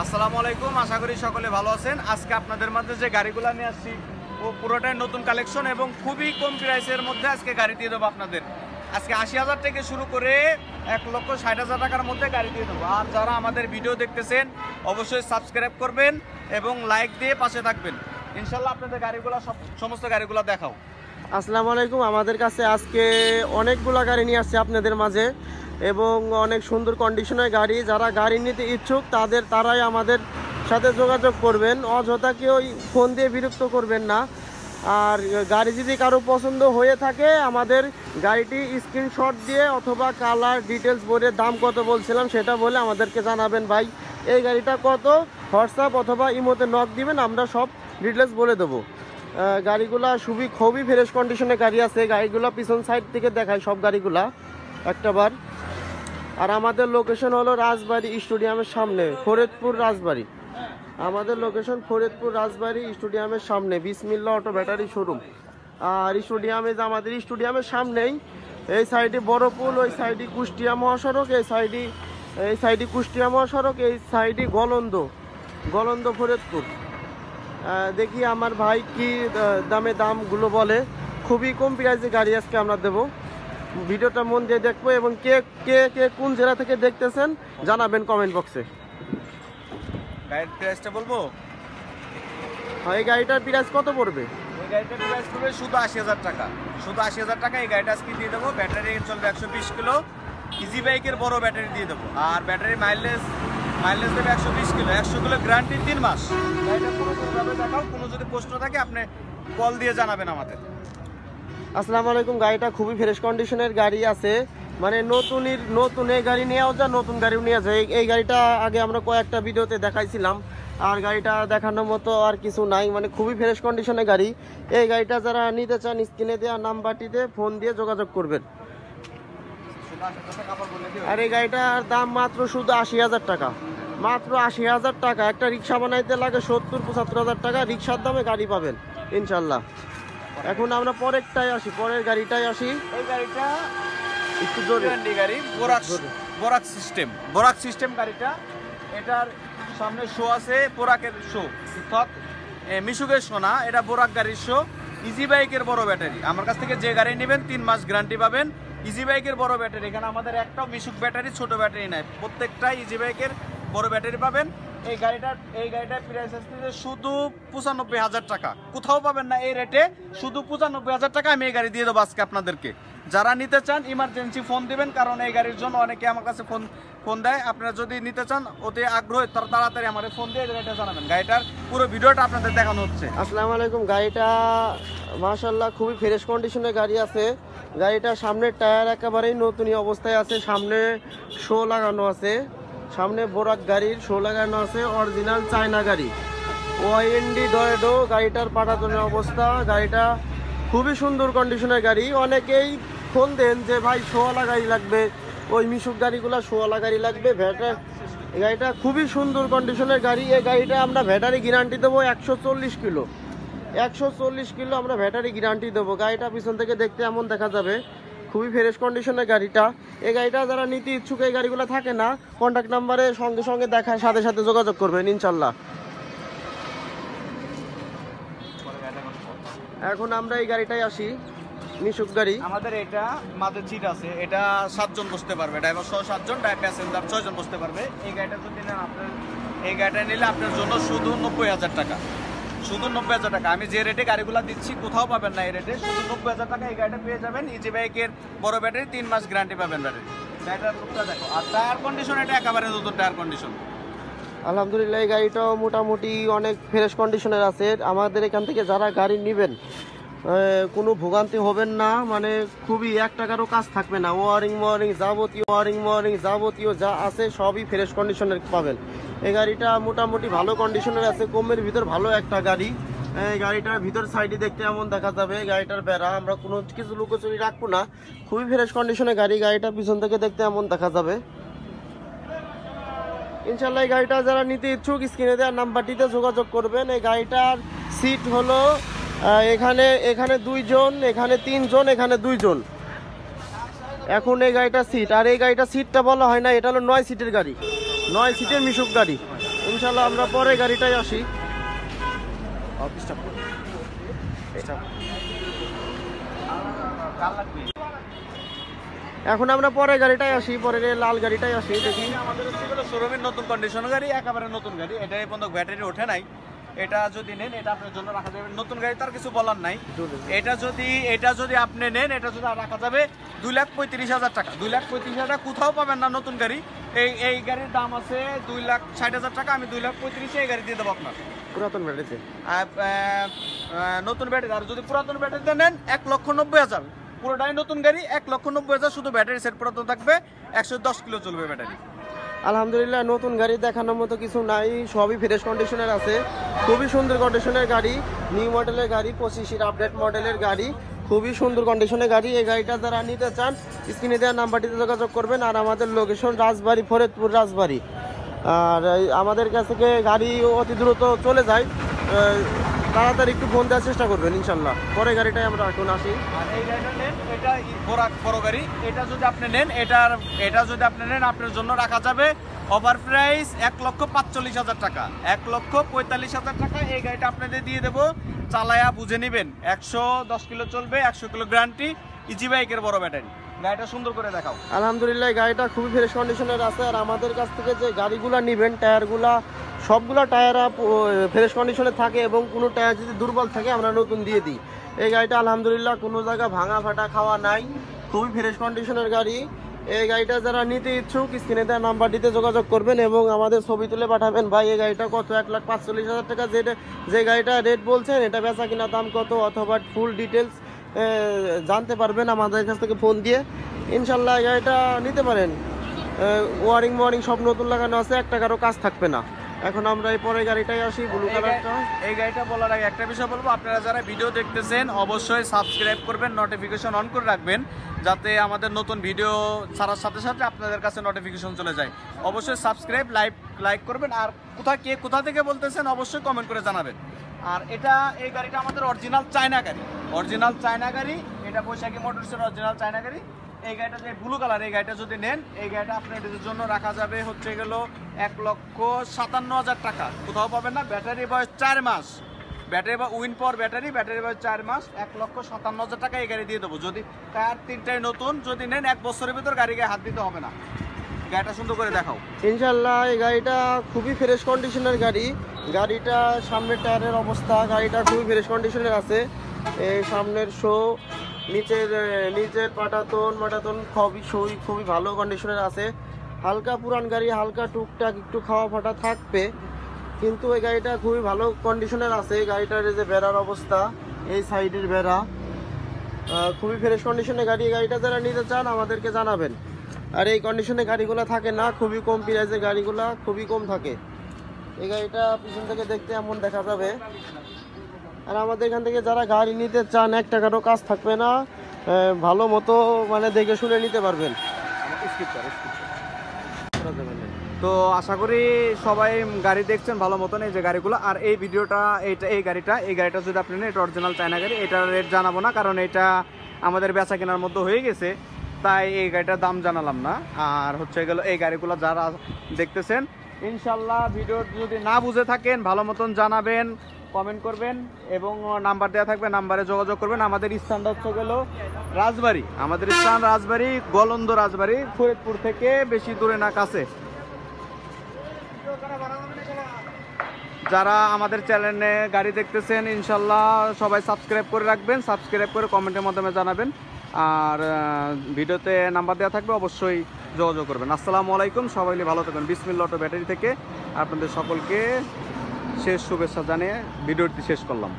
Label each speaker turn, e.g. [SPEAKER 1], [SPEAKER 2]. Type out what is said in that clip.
[SPEAKER 1] আসসালামু আলাইকুম, আশা করি সকলে ভালো আছেন। আজকে আপনাদের মাঝে যে গাড়িগুলো নিয়ে আসছি ও পুরোটাই নতুন কালেকশন এবং খুবই কম প্রাইসের মধ্যে আজকে গাড়ি দিয়ে দেবো আপনাদের। আজকে ৮০,০০০ থেকে শুরু করে ১,৬০,০০০ টাকার মধ্যে গাড়ি দিয়ে দেবো। আর যারা আমাদের ভিডিও দেখতেছেন অবশ্যই সাবস্ক্রাইব করবেন এবং লাইক দিয়ে পাশে থাকবেন। ইনশাল্লাহ আপনাদের গাড়িগুলো সমস্ত গাড়িগুলো দেখাও।
[SPEAKER 2] আসসালামু আলাইকুম। আমাদের কাছে আজকে অনেকগুলো গাড়ি নিয়ে আসছে আপনাদের মাঝে এবং অনেক সুন্দর কন্ডিশনের গাড়ি। যারা গাড়ি নিতে ইচ্ছুক তারাই আমাদের সাথে যোগাযোগ করবেন। অযথা কেউ ফোন দিয়ে বিরক্ত করবেন না। আর গাড়ি যদি কারো পছন্দ হয়ে থাকে আমাদের গাড়িটি স্ক্রিনশট দিয়ে অথবা কালার ডিটেলস বলে দাম কত বলছিলাম সেটা বলে আমাদেরকে জানাবেন, ভাই এই গাড়িটা কত, হোয়াটসঅ্যাপ অথবা ইমোতে নক দিবেন, আমরা সব ডিটেলস বলে দেবো। গাড়িগুলা খুবই ফ্রেশ কন্ডিশনে গাড়ি আছে। গাড়িগুলো পিছন সাইড থেকে দেখায় সব গাড়িগুলা একটাবার। আর আমাদের লোকেশন হলো রাজবাড়ী স্টেডিয়ামের সামনে, ফরিদপুর রাজবাড়ী। আমাদের লোকেশন ফরিদপুর রাজবাড়ী স্টেডিয়ামের সামনে, বিসমিল্লাহ অটো ব্যাটারি শোরুম। আর আমাদের স্টেডিয়ামের সামনেই এই সাইডে বড় পুল, ওই সাইডে কুষ্টিয়া মহাসড়ক, এই সাইডে কুষ্টিয়া মহাসড়ক, এই সাইডে গলন্দ ফরিদপুর। দেখি আমার ভাই কি দামগুলো বলে। খুবই কম প্রাইসে গাড়ি আজকে আমরা দেবো। ভিডিওটা মন দিয়ে দেখবো এবং কে কে কে কোন জেলা থেকে দেখতেছেন জানাবেন কমেন্ট বক্সে।
[SPEAKER 1] গাড়ির প্রাইসটা বলবো।
[SPEAKER 2] এই গাড়িটার প্রাইস কত পড়বে?
[SPEAKER 1] এই গাড়িটার প্রাইস পড়বে শুধু ৮০,০০০ টাকা। শুধু ৮০,০০০ টাকা এই গাড়িটা আজকে দিয়ে দেবো। ব্যাটারি চলবে ১২০ কিলো, ইজি বাইকের বড় ব্যাটারি দিয়ে দেবো। আর ব্যাটারি মাইলেজ দেবে ১২০ কিলো, ১০০ কিলো গ্যারান্টি ৩ মাস। গাড়িটা পুরোপুরিভাবে দেখাও। কোনো যদি প্রশ্ন থাকে আপনি কল দিয়ে জানাবেন আমাদের।
[SPEAKER 2] আসসালামু আলাইকুম। গাড়িটা খুবই ফ্রেশ কন্ডিশনের গাড়ি আছে, মানে নতুন এই গাড়ি নেওয়া যায়, নতুন গাড়িও নেওয়া যায়। এই গাড়িটা আগে আমরা কয়েকটা ভিডিওতে দেখাইছিলাম, আর গাড়িটা দেখানোর মতো আর কিছু নাই, মানে খুবই ফ্রেশ কন্ডিশনের গাড়ি। এই গাড়িটা যারা নিতে চান স্ক্রিনে দেওয়া নাম্বারটিতে ফোন দিয়ে যোগাযোগ করবেন। আর এই গাড়িটার দাম মাত্র শুধু ৮০,০০০ টাকা, মাত্র ৮০,০০০ টাকা। একটা রিক্সা বানাইতে লাগে ৭০-৭৫,০০০ টাকা, রিক্সার দামে গাড়ি পাবেন ইনশাল্লাহ। এখন আমরা পরের গাড়িটাই আসি।
[SPEAKER 1] এই গাড়িটা
[SPEAKER 2] একটু জোরে
[SPEAKER 1] গাড়ি বোরাক সিস্টেম গাড়িটা। এটার সামনে শো আছে বোরাকের শো, অর্থাৎ মিশুকের শো না, এটা বোরাক গাড়ির শো। ইজি বাইকের বড় ব্যাটারি। আমার কাছ থেকে যে গাড়ি নেবেন 3 মাস গ্যারান্টি পাবেন। ইজি বাইকের বড় ব্যাটারি, এখানে আমাদের একটাও মিশুক ব্যাটারি ছোট ব্যাটারি নাই, প্রত্যেকটাই ইজি বাইকের বড় ব্যাটারি পাবেন। এই গাড়িটার প্রাইস আসছে শুধু ৯৫,০০০ টাকা। কোথাও পাবেন না এই রেটে, শুধু ৯৫,০০০ টাকা আমি এই গাড়ি দিয়ে দেবো আজকে আপনাদেরকে। যারা নিতে চান ইমার্জেন্সি ফোন দিবেন, কারণ এই গাড়ির জন্য অনেকে আমার কাছে ফোন দেয়। আপনারা যদি নিতে চান অতি আগ্রহী তাড়াতাড়ি আমার ফোন দিয়ে গাড়িটা জানাবেন। গাড়িটার পুরো ভিডিওটা আপনাদের দেখানো হচ্ছে।
[SPEAKER 2] আসসালামু আলাইকুম। গাড়িটা মাশাআল্লাহ খুবই ফ্রেশ কন্ডিশনের গাড়ি আছে। গাড়িটার সামনের টায়ার একেবারেই নতুনই অবস্থায় আছে, সামনে শো লাগানো আছে, সামনে বোরাক গাড়ির শো লাগানো আছে, অরিজিনাল চায়না গাড়ি, ওয়াইএনডি ডয়েডো গাড়িটার পাটাতনের অবস্থা। গাড়িটা খুবই সুন্দর কন্ডিশনের গাড়ি। অনেকেই ফোন দেন যে ভাই শোওয়ালা গাড়ি লাগবে, ওই মিশুক গাড়িগুলো শোওয়ালা গাড়ি লাগবে। এই গাড়িটা খুবই সুন্দর কন্ডিশনের গাড়ি। এই গাড়িটা আমরা ব্যাটারি গ্যারান্টি দেবো ১৪০ কিলো, ১৪০ কিলো আমরা ব্যাটারি গ্যারান্টি দেবো। গাড়িটা পিছন থেকে দেখতে এমন দেখা যাবে, খুবই ফ্রেশ কন্ডিশনের গাড়িটা। এই গাড়িটা যারা নিতে ইচ্ছুক, এই গাড়িগুলো থাকে না, কন্ট্যাক্ট নাম্বারে সঙ্গে সঙ্গে দেখায় সাথে সাথে যোগাযোগ করবেন ইনশাল্লাহ। এখন আমরা এই গাড়িটাই আসি, মিশুক গাড়ি।
[SPEAKER 1] আমাদের এটা মাঝে সিট আছে, এটা 7 জন বসতে পারবে, ড্রাইভার সহ 7 জন, প্যাসেঞ্জার 6 জন বসতে পারবে। এই গাড়িটা যদি নেন আপনার, এই গাড়িটা নিলে আপনার জন্য শুধু ৯০,০০০ টাকা, শুধু ৯০,০০০ টাকা। আমি যে রেটে গাড়িগুলো দিচ্ছি কোথাও পাবেন না এই রেটে, শুধু ৯০,০০০ টাকা এই গাড়িটা পেয়ে যাবেন। ইজি বাইকের বড় ব্যাটারি, 3 মাস গ্যারান্টি পাবেন ব্যাটারি। গাড়িটার লুকটা দেখো। আর টায়ার কন্ডিশন এটা একেবারে নতুন টায়ার কন্ডিশন।
[SPEAKER 2] আলহামদুলিল্লাহ এই গাড়িটাও মোটামুটি অনেক ফ্রেশ কন্ডিশনের আছে। আমাদের এখান থেকে যারা গাড়ি নেবেন কোনো ভোগান্তি হবেন না, মানে খুবই ১ টাকারও কাজ থাকবে না। ওয়ারিং যাবতীয় যা আছে সবই ফ্রেশ কন্ডিশনের পাবেন। এই গাড়িটা মোটামুটি ভালো কন্ডিশনের আছে, কমের ভিতর ভালো একটা গাড়ি। এই গাড়িটার ভিতর সাইডে দেখতে এমন দেখা যাবে। গাড়িটার বেড়া আমরা কোনো কিছু লুকোচুরি রাখবো না, খুবই ফ্রেশ কন্ডিশনের গাড়ি। গাড়িটা পিছন থেকে দেখতে এমন দেখা যাবে ইনশাল্লাহ। এই গাড়িটা যারা নিতে ইচ্ছুক স্ক্রিনে দেওয়ার নাম্বারটিতে যোগাযোগ করবেন। এই গাড়িটার সিট হলো এখানে 2 জন, এখানে 3 জন, এখানে 2 জন। এখন এই গাড়িটা সিট, আর এই গাড়িটা সিটটা বলা হয় না, এটা হলো 9 সিটের গাড়ি। 9 সিটের মিশুক গাড়ি। ইনশাল্লাহ আমরা পরে গাড়িটাই আসি। এখন আমরা পরে গাড়িটাই আসি, পরে লাল গাড়িটাই আসি। দেখি
[SPEAKER 1] আমাদের শোরুমের নতুন কন্ডিশন গাড়ি, একেবারে নতুন গাড়ি, এটা এই পর্যন্ত ব্যাটারি ওঠে নাই। এটা যদি নেন এটা আপনার জন্য রাখা যাবে, নতুন গাড়ি তার কিছু বলার নাই। এটা যদি আপনি নেন এটা যদি রাখা যাবে 2,35,000 টাকা। 2,35,000 টাকা কোথাও পাবেন না নতুন গাড়ি। এই গাড়ির দাম আছে 2,60,000 টাকা। আমি 2,35,000 এই গাড়ি দিয়ে দেবো আপনার
[SPEAKER 2] পুরাতন ব্যাটারিতে।
[SPEAKER 1] নতুন ব্যাটারি। আর যদি পুরাতন ব্যাটারিতে নেন 1,90,000। পুরোটাই নতুন গাড়ি, 1,90,000। শুধু ব্যাটারি সেট পুরাতন থাকবে, 110 কিলো চলবে ব্যাটারি।
[SPEAKER 2] আলহামদুলিল্লাহ নতুন গাড়ি দেখানোর মতো কিছু নাই, সবই ফ্রেশ কন্ডিশনের আছে। খুবই সুন্দর কন্ডিশনের গাড়ি, নিউ মডেলের গাড়ি, 25 আপডেট মডেলের গাড়ি, খুবই সুন্দর কন্ডিশনের গাড়ি। এই গাড়িটা যারা নিতে চান স্ক্রিনে দেওয়া নাম্বারটিতে যোগাযোগ করবেন। আর আমাদের লোকেশন রাজবাড়ী, ফরিদপুর রাজবাড়ী। আর আমাদের কাছ থেকে গাড়ি অতি দ্রুত চলে যায়, তাড়াতাড়ি একটু ফোন দেওয়ার চেষ্টা করবেন ইনশাল্লাহ। পরে গাড়িটাই আমরা এখন আসি।
[SPEAKER 1] আর এই গাড়িটা নেন, এটা বড় গাড়ি। এটা যদি আপনি নেন আপনার জন্য রাখা যাবে ওভার প্রাইস 1,45,000 টাকা। 1,45,000 টাকা এই গাড়িটা আপনাদের দিয়ে দেবো। চালায়া বুঝে নেবেন, 110 কিলো চলবে, 100 কিলো গ্যারান্টি, ইজি বাইকের বড় ব্যাটারি। গাড়িটা সুন্দর করে দেখাও।
[SPEAKER 2] আলহামদুলিল্লাহ গাড়িটা খুবই ফ্রেশ কন্ডিশনের আছে। আর আমাদের কাছ থেকে যে গাড়িগুলা নেবেন টায়ারগুলা সবগুলা টায়ার ফ্রেশ কন্ডিশনে থাকে, এবং কোনো টায়ার যদি দুর্বল থাকে আমরা নতুন দিয়ে দিই। এই গাড়িটা আলহামদুলিল্লাহ কোনো জায়গা ভাঙা ফাটা খাওয়া নাই, খুবই ফ্রেশ কন্ডিশনের গাড়ি। এই গাড়িটা যারা নিতে ইচ্ছুক স্ক্রিনে দেওয়া নাম্বারটিতে যোগাযোগ করবেন এবং আমাদের ছবি তুলে পাঠাবেন। ভাই এই গাড়িটা কত, 1,45,000 টাকা যে গাড়িটা রেট বলছেন এটা বেচা কিনা দাম কত, অথবা ফুল ডিটেলস জানতে পারবেন আমাদের কাছ থেকে ফোন দিয়ে। ইনশাল্লাহ এই গাড়িটা নিতে পারেন। ওয়ারিং সব নতুন লাগানো আছে, 1 টাকারও কাজ থাকবে না। এখন আমরা এই পরে গাড়িটাই আসি, ব্লু কালারটা।
[SPEAKER 1] এই গাড়িটা বলার আগে একটা বিষয় বলবো, আপনারা যারা ভিডিও দেখতেছেন অবশ্যই সাবস্ক্রাইব করবেন, নোটিফিকেশন অন করে রাখবেন, যাতে আমাদের নতুন ভিডিও ছাড়ার সাথে সাথে আপনাদের কাছে নোটিফিকেশন চলে যায়। অবশ্যই সাবস্ক্রাইব লাইক করবেন। আর কোথা থেকে বলতেছেন অবশ্যই কমেন্ট করে জানাবেন। আর এই গাড়িটা আমাদের অরিজিনাল চায়না গাড়ি। এটা বৈশাখী মোটরসের অরিজিনাল চায়না গাড়ি। এই গাড়িটা যে ব্লু কালার, এই গাড়িটা যদি নেন এই গাড়িটা আপনাদের জন্য রাখা যাবে হচ্ছে গেল 1,57,000 টাকা। কোথাও পাবেন না। ব্যাটারি বয়স 4 মাস, ব্যাটারি বা উইন পাওয়ার ব্যাটারি বয়স 4 মাস, 1,57,000 টাকা এই গাড়ি দিয়ে দেবো। যদি টায়ার 3টাই নতুন যদি নেন 1 বছরের ভিতর গাড়িকে হাত দিতে হবে না। গাড়িটা সুন্দর করে দেখাও।
[SPEAKER 2] ইনশাল্লাহ এই গাড়িটা খুবই ফ্রেশ কন্ডিশনের গাড়ি। গাড়িটা সামনের টায়ারের অবস্থা, গাড়িটা খুবই ফ্রেশ কন্ডিশনের আছে। এই সামনের শো, নিচের পাটাতন খুবই ভালো কন্ডিশনের আছে। হালকা পুরান গাড়ি, হালকা টুকটাক একটু খাওয়া ফাটা থাকবে, কিন্তু এই গাড়িটা খুবই ভালো কন্ডিশনের আছে। গাড়িটার যে বেড়ার অবস্থা, এই সাইডের বেড়া খুবই ফ্রেশ কন্ডিশনের গাড়ি। এই গাড়িটা যারা নিতে চান আমাদেরকে জানাবেন। আর এই কন্ডিশনে গাড়িগুলো থাকে না, খুবই কম প্রাইসের গাড়িগুলো খুবই কম থাকে। এই গাড়িটা পিছন থেকে দেখতে এমন দেখা যাবে। আর আমাদের এখান থেকে যারা গাড়ি নিতে চান 1 টাকারও কাজ থাকবে না, ভালো মতো মানে দেখে শুনে নিতে পারবেন।
[SPEAKER 1] তো আশা করি সবাই গাড়ি দেখছেন ভালো মতন, এই যে গাড়িগুলো। আর এই ভিডিওটা এই গাড়িটা যদি আপনি নেন, এটা অরিজিনাল চায়না গাড়ি। এটার রেট জানাবো না, কারণ এটা আমাদের বেচা কেনার মধ্যে হয়ে গেছে, তাই এই গাড়িটার দাম জানালাম না। আর হচ্ছে গেল এই গাড়িগুলো যারা দেখতেছেন ইনশাল্লাহ ভিডিও যদি না বুঝে থাকেন ভালো মতন জানাবেন, কমেন্ট করবেন এবং নাম্বার দেওয়া থাকবে, নাম্বারে যোগাযোগ করবেন। আমাদের স্থানটা হচ্ছে গেল রাজবাড়ী, গলন্দ রাজবাড়ী, ফরিদপুর থেকে বেশি দূরে না, কাছে। যারা আমাদের চ্যানেলে গাড়ি দেখতেছেন ইনশাল্লাহ সবাই সাবস্ক্রাইব করে রাখবেন, সাবস্ক্রাইব করে কমেন্টের মাধ্যমে জানাবেন। আর ভিডিওতে নাম্বার দেওয়া থাকবে, অবশ্যই যোগাযোগ করবেন। আসসালামু আলাইকুম, সবাই ভালো থাকবেন। বিসমিল্লাহ অটো ব্যাটারি থেকে আপনাদের সকলকে শেষ শুভেচ্ছা জানিয়ে ভিডিওটি শেষ করলাম।